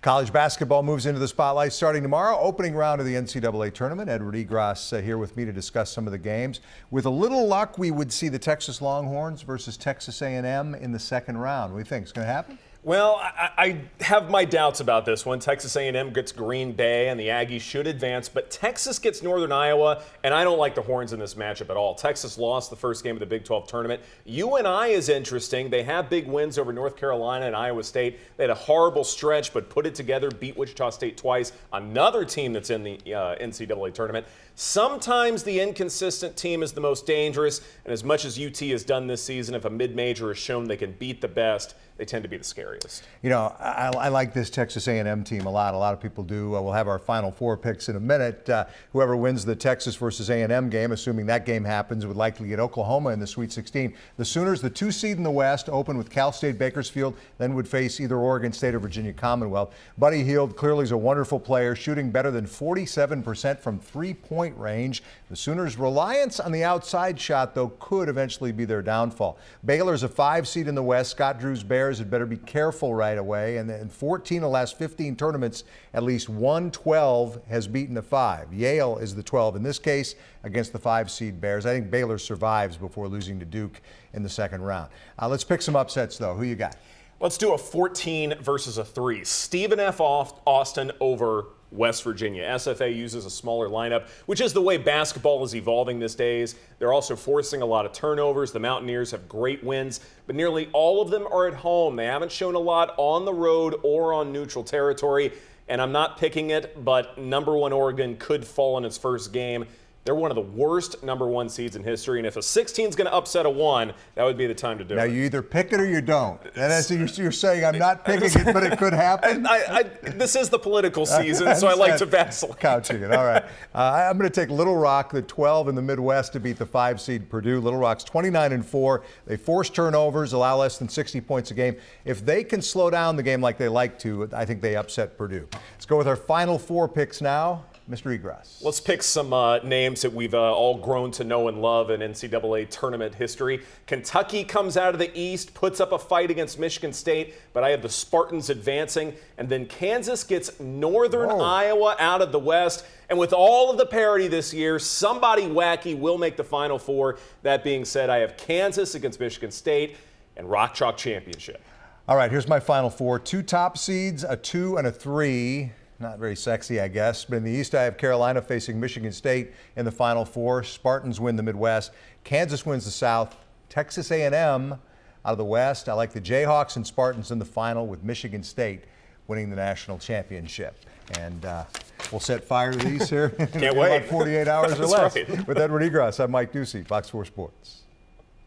College basketball moves into the spotlight starting tomorrow. Opening round of the NCAA Tournament. Edward Egros here with me to discuss some of the games. With a little luck, we would see the Texas Longhorns versus Texas A&M in the second round. What do you think? It's going to happen? Well, I have my doubts about this one. Texas A&M gets Green Bay, and the Aggies should advance, but Texas gets Northern Iowa, and I don't like the Horns in this matchup at all. Texas lost the first game of the Big 12 tournament. UNI is interesting. They have big wins over North Carolina and Iowa State. They had a horrible stretch, but put it together, beat Wichita State twice, another team that's in the NCAA tournament. Sometimes the inconsistent team is the most dangerous, and as much as UT has done this season, if a mid-major has shown they can beat the best, they tend to be the scariest. You know, I like this Texas A&M team a lot. A lot of people do. We'll have our Final Four picks in a minute. Whoever wins the Texas versus A&M game, assuming that game happens, would likely get Oklahoma in the Sweet 16. The Sooners, the 2 seed in the West, open with Cal State Bakersfield, then would face either Oregon State or Virginia Commonwealth. Buddy Hield clearly is a wonderful player, shooting better than 47% from three-point range. The Sooners' reliance on the outside shot, though, could eventually be their downfall. Baylor's a 5 seed in the West. Scott Drew's Bears had better be careful right away. And in 14 of the last 15 tournaments, at least 1-12 has beaten a 5. Yale is the 12 in this case against the 5 seed Bears. I think Baylor survives before losing to Duke in the second round. Let's pick some upsets, though. Who you got? Let's do a 14 versus a 3. Stephen F. Austin over West Virginia. SFA uses a smaller lineup, which is the way basketball is evolving these days. They're also forcing a lot of turnovers. The Mountaineers have great wins, but nearly all of them are at home. They haven't shown a lot on the road or on neutral territory, and I'm not picking it, but number 1 Oregon could fall in its first game. They're one of the worst number 1 seeds in history, and if a 16 is going to upset a 1, that would be the time to do it. Now, you either pick it or you don't. And as you're saying, I'm not picking it, but it could happen. This is the political season, so I like to vacillate. Couching it. All right. I'm going to take Little Rock, the 12 in the Midwest, to beat the 5 seed Purdue. Little Rock's 29-4. They force turnovers, allow less than 60 points a game. If they can slow down the game like they like to, I think they upset Purdue. Let's go with our Final Four picks now. Mr. Egros. Let's pick some names that we've all grown to know and love in NCAA tournament history. Kentucky comes out of the East, puts up a fight against Michigan State, but I have the Spartans advancing. And then Kansas gets Northern Iowa out of the West. And with all of the parity this year, somebody wacky will make the Final Four. That being said, I have Kansas against Michigan State and Rock Chalk Championship. All right, here's my Final Four. 2 top seeds, a 2 and a 3. Not very sexy, I guess. But in the East, I have Carolina facing Michigan State in the Final Four. Spartans win the Midwest. Kansas wins the South. Texas A&M out of the West. I like the Jayhawks and Spartans in the final with Michigan State winning the national championship. And we'll set fire to these here in Can't wait. about 48 hours or less. Right. With Edward Egros, I'm Mike Doocy, Fox 4 Sports.